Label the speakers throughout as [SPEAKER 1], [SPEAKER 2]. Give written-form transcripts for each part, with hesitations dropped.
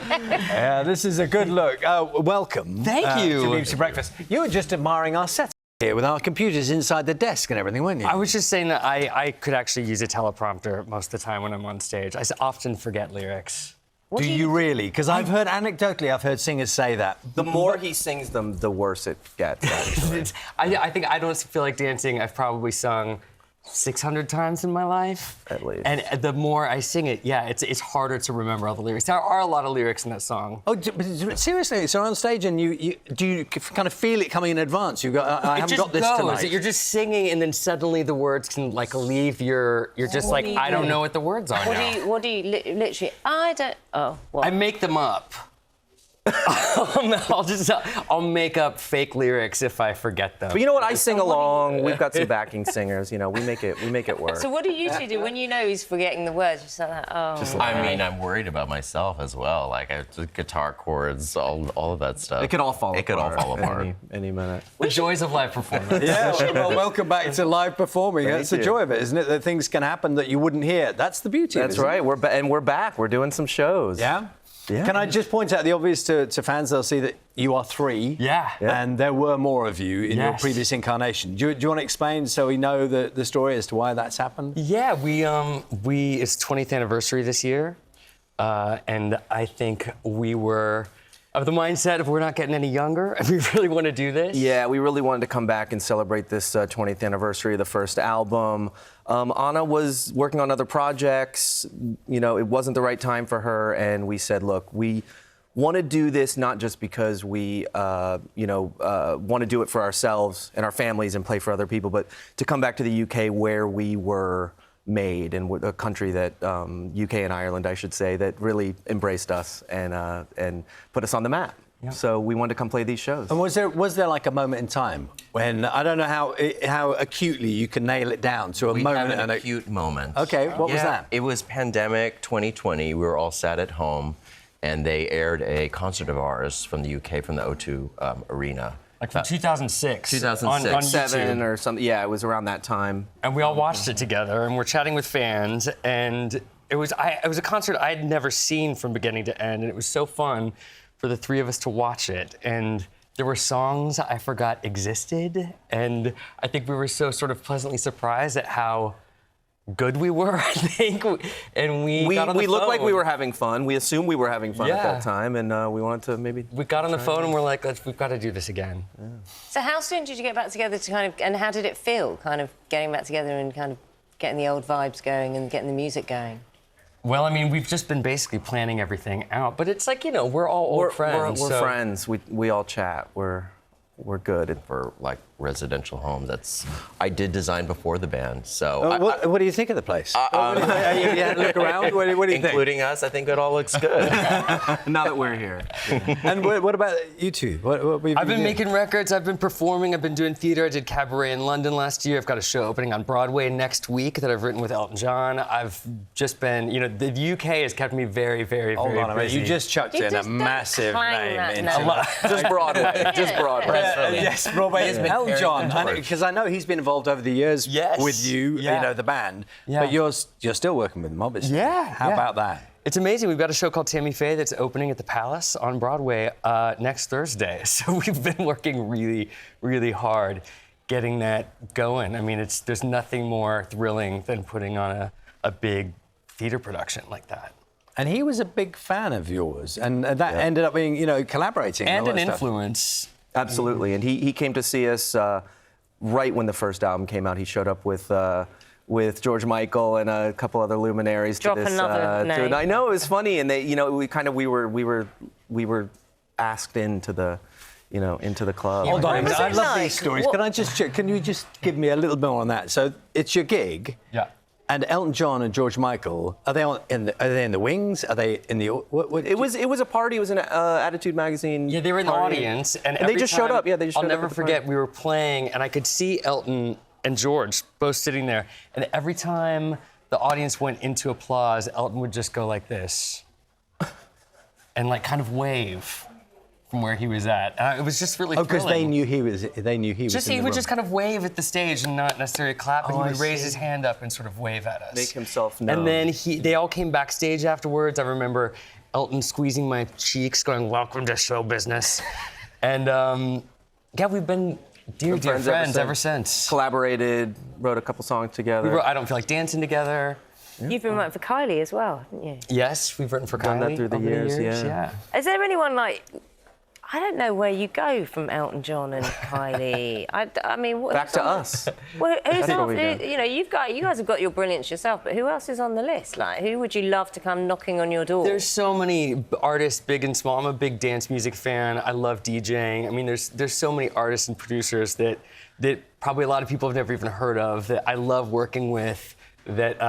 [SPEAKER 1] Yeah, this is a good look. Welcome.
[SPEAKER 2] Thank you.
[SPEAKER 1] To BBC Breakfast. You were just admiring our set here with our computers inside the desk and everything, weren't you?
[SPEAKER 2] I was just saying that I could actually use a teleprompter most of the time when I'm on stage. I often forget lyrics.
[SPEAKER 1] Do you really? Because I've heard, anecdotally, I've heard singers say that.
[SPEAKER 3] The more he sings them, the worse it gets, actually.
[SPEAKER 2] I think I don't feel like dancing. I've probably sung 600 times in my life.
[SPEAKER 3] At least.
[SPEAKER 2] And the more I sing it, yeah, it's harder to remember all the lyrics. There are a lot of lyrics in that song.
[SPEAKER 1] Oh, but seriously, so on stage and do you kind of feel it coming in advance? You go, I haven't got this tonight.
[SPEAKER 2] You're just singing and then suddenly the words can like leave you're just like, I don't know what the words are now.
[SPEAKER 4] What do you literally,
[SPEAKER 2] I make them up. I'll make up fake lyrics if I forget them.
[SPEAKER 3] But you know what? I sing along. We've got some backing singers. You know, we make it work.
[SPEAKER 4] So what do you two do when you know he's forgetting the words? Just like that,
[SPEAKER 5] I mean, I'm worried about myself as well. Like the guitar chords, all of that stuff.
[SPEAKER 3] It could all fall apart.
[SPEAKER 5] It could all fall apart.
[SPEAKER 3] Any minute.
[SPEAKER 2] The joys of live performance.
[SPEAKER 1] Yeah, well, welcome back to live performing. That's the joy of it, isn't it? That things can happen that you wouldn't hear. That's the beauty of it.
[SPEAKER 3] That's right. We're back. We're doing some shows.
[SPEAKER 1] Yeah?
[SPEAKER 3] Yeah.
[SPEAKER 1] Can I just point out the obvious to fans? They'll see that you are three.
[SPEAKER 2] Yeah.
[SPEAKER 1] And there were more of you in your
[SPEAKER 2] Yes.
[SPEAKER 1] previous incarnation. Do you want to explain so we know the story as to why that's happened?
[SPEAKER 2] Yeah, it's 20th anniversary this year, and I think we were of the mindset of we're not getting any younger, and we really want to do this.
[SPEAKER 3] Yeah, we really wanted to come back and celebrate this 20th anniversary of the first album. Anna was working on other projects. You know, it wasn't the right time for her, and we said, look, we want to do this not just because we, want to do it for ourselves and our families and play for other people, but to come back to the UK where we were made, and a country that UK and Ireland, I should say, that really embraced us and put us on the map. Yeah. So we wanted to come play these shows.
[SPEAKER 1] And was there like a moment in time when, I don't know how acutely you can nail it down to a moment?
[SPEAKER 5] We have an acute moment.
[SPEAKER 1] Okay, what was that?
[SPEAKER 5] It was pandemic 2020. We were all sat at home, and they aired a concert of ours from the UK, from the O2 Arena.
[SPEAKER 2] Like from 2006.
[SPEAKER 5] 2006.
[SPEAKER 2] On
[SPEAKER 3] Seven
[SPEAKER 2] YouTube.
[SPEAKER 3] or something. Yeah, it was around that time.
[SPEAKER 2] And we all watched it together, and we're chatting with fans, and it was a concert I had never seen from beginning to end, and it was so fun for the three of us to watch it. And there were songs I forgot existed, and I think we were so sort of pleasantly surprised at how good we were, I think. And we got on the phone.
[SPEAKER 3] looked like we were having fun. We assumed we were having fun at
[SPEAKER 2] Yeah.
[SPEAKER 3] that time, and we wanted to maybe...
[SPEAKER 2] We got on the phone and we're like, we've got to do this again.
[SPEAKER 3] Yeah.
[SPEAKER 4] So how soon did you get back together and how did it feel, kind of getting back together and kind of getting the old vibes going and getting the music going?
[SPEAKER 2] Well, I mean, we've just been basically planning everything out, but it's like, you know, we're all old friends.
[SPEAKER 3] We're friends. We all chat. We're good.
[SPEAKER 5] For like residential homes, I did design before the band, so.
[SPEAKER 1] What do you think of the place? Look around. What do you think?
[SPEAKER 5] Including us, I think it all looks good.
[SPEAKER 3] Now that we're here.
[SPEAKER 1] And what about you two? What have you
[SPEAKER 2] I've been
[SPEAKER 1] doing?
[SPEAKER 2] making records, I've been performing, I've been doing theater. I did cabaret in London last year. I've got a show opening on Broadway next week that I've written with Elton John. I've just been, you know, the UK has kept me very, very,
[SPEAKER 1] Hold
[SPEAKER 2] very
[SPEAKER 1] on a minute.
[SPEAKER 2] busy.
[SPEAKER 1] You just chucked in a massive name into
[SPEAKER 3] Just Broadway. Just Broadway.
[SPEAKER 1] Yes, Broadway. Elton John, because I know he's been involved over the years with you, you know, the band.
[SPEAKER 2] Yeah.
[SPEAKER 1] But you're still working with him, obviously.
[SPEAKER 2] Yeah.
[SPEAKER 1] How about that?
[SPEAKER 2] It's amazing. We've got a show called Tammy Faye that's opening at the Palace on Broadway next Thursday. So we've been working really, really hard getting that going. I mean, there's nothing more thrilling than putting on a big theater production like that.
[SPEAKER 1] And he was a big fan of yours, and that ended up being, you know, collaborating.
[SPEAKER 2] And
[SPEAKER 1] all
[SPEAKER 2] an
[SPEAKER 1] that stuff.
[SPEAKER 2] influence.
[SPEAKER 3] Absolutely. And he came to see us right when the first album came out. He showed up with George Michael and a couple other luminaries
[SPEAKER 4] Drop
[SPEAKER 3] to this.
[SPEAKER 4] another name.
[SPEAKER 3] I know, it was funny, and they, you know, we were asked into the club.
[SPEAKER 1] Hold on,
[SPEAKER 4] What was
[SPEAKER 1] I
[SPEAKER 4] it
[SPEAKER 1] love
[SPEAKER 4] like?
[SPEAKER 1] these stories.
[SPEAKER 4] What-
[SPEAKER 1] Can I just check? Can you just give me a little bit more on that? So it's your gig.
[SPEAKER 2] Yeah.
[SPEAKER 1] And Elton John and George Michael, are they in the wings? Are they in the what
[SPEAKER 3] It was a party. It was an Attitude magazine.
[SPEAKER 2] Yeah, they were in the
[SPEAKER 3] party.
[SPEAKER 2] audience, and
[SPEAKER 3] they
[SPEAKER 2] every
[SPEAKER 3] just showed
[SPEAKER 2] time-
[SPEAKER 3] up. Yeah, they just.
[SPEAKER 2] I'll
[SPEAKER 3] showed
[SPEAKER 2] never
[SPEAKER 3] up at the
[SPEAKER 2] forget.
[SPEAKER 3] party.
[SPEAKER 2] We were playing, and I could see Elton and George both sitting there. And every time the audience went into applause, Elton would just go like this, and like kind of wave. from where he was at. It was just really
[SPEAKER 1] Oh, because
[SPEAKER 2] thrilling.
[SPEAKER 1] they knew he was. They knew he was.
[SPEAKER 2] Just
[SPEAKER 1] in
[SPEAKER 2] he
[SPEAKER 1] the
[SPEAKER 2] would
[SPEAKER 1] room.
[SPEAKER 2] just kind of wave at the stage and not necessarily clap, and
[SPEAKER 1] Oh,
[SPEAKER 2] he
[SPEAKER 1] I
[SPEAKER 2] would raise
[SPEAKER 1] see.
[SPEAKER 2] his hand up and sort of wave at us.
[SPEAKER 3] Make himself known.
[SPEAKER 2] And then they all came backstage afterwards. I remember Elton squeezing my cheeks, going, "Welcome to show business." And yeah, we've been dear friends ever since.
[SPEAKER 3] Collaborated, wrote a couple songs together.
[SPEAKER 2] We wrote I Don't Feel Like Dancing together.
[SPEAKER 4] You've been writing for Kylie as well, haven't you?
[SPEAKER 2] Yes, we've written for
[SPEAKER 3] Done
[SPEAKER 2] Kylie
[SPEAKER 3] that through the
[SPEAKER 2] over
[SPEAKER 3] years, yeah.
[SPEAKER 2] yeah.
[SPEAKER 4] Is there anyone like, I don't know where you go from Elton John and Kylie. I mean,
[SPEAKER 3] Back to us.
[SPEAKER 4] Well, who's
[SPEAKER 3] That's what
[SPEAKER 4] on,
[SPEAKER 3] we do.
[SPEAKER 4] you know, you guys have got your brilliance yourself, but who else is on the list? Like, who would you love to come knocking on your door?
[SPEAKER 2] There's so many artists, big and small. I'm a big dance music fan. I love DJing. I mean, there's so many artists and producers that probably a lot of people have never even heard of that I love working with, that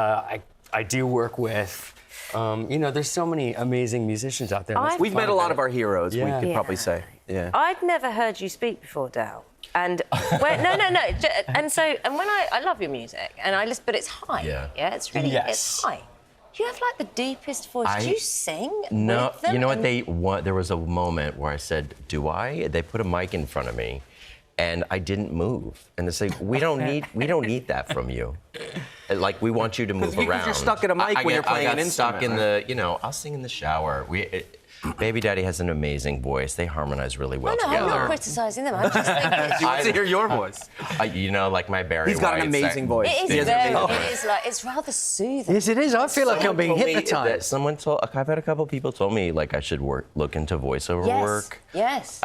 [SPEAKER 2] I do work with. You know, there's so many amazing musicians out there.
[SPEAKER 3] We've met a lot of our heroes, we
[SPEAKER 2] Yeah.
[SPEAKER 3] could
[SPEAKER 4] Yeah.
[SPEAKER 3] probably say. Yeah.
[SPEAKER 4] I'd never heard you speak before, Dal. And no. And so, and when I love your music, and I listen, but it's high.
[SPEAKER 5] Yeah.
[SPEAKER 4] It's really,
[SPEAKER 2] Yes.
[SPEAKER 4] it's high. Do you have like the deepest voice? Do you sing?
[SPEAKER 5] No,
[SPEAKER 4] with them?
[SPEAKER 5] you know what?
[SPEAKER 4] And-
[SPEAKER 5] There was a moment where I said, "Do I?" They put a mic in front of me, and I didn't move. And they say, "We don't need that from you. Like, we want you to move
[SPEAKER 3] Because
[SPEAKER 5] around."
[SPEAKER 3] you're stuck at a mic when you're playing
[SPEAKER 5] I
[SPEAKER 3] an
[SPEAKER 5] got stuck in
[SPEAKER 3] instrument,
[SPEAKER 5] the. I'll sing in the shower. Baby Daddy has an amazing voice. They harmonize really well
[SPEAKER 4] No, I'm
[SPEAKER 5] together.
[SPEAKER 4] not criticising them. I'm just thinking.
[SPEAKER 3] She wants to hear your voice.
[SPEAKER 5] Like my Barry
[SPEAKER 3] He's got an
[SPEAKER 5] White
[SPEAKER 3] amazing voice.
[SPEAKER 4] It
[SPEAKER 3] He
[SPEAKER 4] is
[SPEAKER 3] has an
[SPEAKER 4] very,
[SPEAKER 3] amazing
[SPEAKER 4] it is like, it's rather soothing.
[SPEAKER 1] Yes, it is. I feel like I'm being
[SPEAKER 5] Told me that
[SPEAKER 1] hypnotized.
[SPEAKER 5] Someone told. I've had a couple people told me like I should look into voiceover
[SPEAKER 4] Yes.
[SPEAKER 5] work.
[SPEAKER 4] Yes.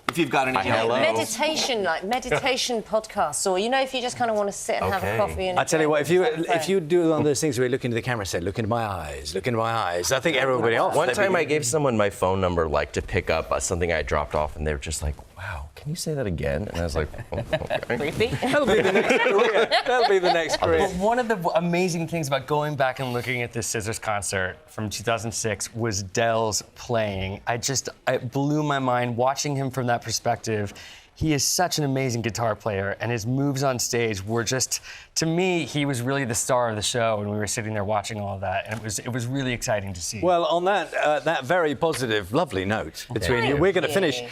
[SPEAKER 3] If you've got any
[SPEAKER 5] Hello.
[SPEAKER 4] Meditation podcasts, or if you just kind of want to sit and have a
[SPEAKER 5] Okay.
[SPEAKER 4] coffee. And
[SPEAKER 1] I tell you what,
[SPEAKER 4] chat
[SPEAKER 1] if you do one of those things where you look into the camera and say, "Look into my eyes, look into my eyes," I think everybody else.
[SPEAKER 5] One
[SPEAKER 1] they'd
[SPEAKER 5] time
[SPEAKER 1] be-
[SPEAKER 5] I gave someone my phone number to pick up something I dropped off, and they were just like, "Wow, can you say that again?" And I was like, "Oh, okay."
[SPEAKER 4] creepy.
[SPEAKER 1] That'll be the next career. That'll be the next career.
[SPEAKER 2] But one of the amazing things about going back and looking at this Scissors concert from 2006 was Dell's playing. It blew my mind watching him from that perspective. He is such an amazing guitar player, and his moves on stage were just, to me, he was really the star of the show, and we were sitting there watching all of that, and it was really exciting to see.
[SPEAKER 1] Well, on that very positive, lovely note between you, we're going to finish.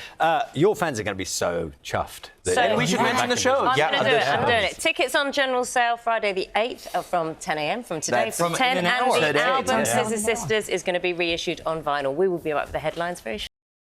[SPEAKER 1] Your fans are going to be so chuffed.
[SPEAKER 4] So
[SPEAKER 3] We should
[SPEAKER 4] Yeah.
[SPEAKER 3] mention the show.
[SPEAKER 4] I'm
[SPEAKER 5] Yeah,
[SPEAKER 4] going to do it.
[SPEAKER 5] the
[SPEAKER 4] I'm
[SPEAKER 5] show.
[SPEAKER 4] doing it. Tickets on general sale Friday the 8th from 10 a.m. from today.
[SPEAKER 3] That's
[SPEAKER 4] From
[SPEAKER 2] in
[SPEAKER 4] 10,
[SPEAKER 2] an
[SPEAKER 4] and
[SPEAKER 2] hour.
[SPEAKER 4] the
[SPEAKER 2] Today,
[SPEAKER 4] album
[SPEAKER 2] 10.
[SPEAKER 4] Scissor Sisters is going to be reissued on vinyl. We will be up with the headlines very shortly.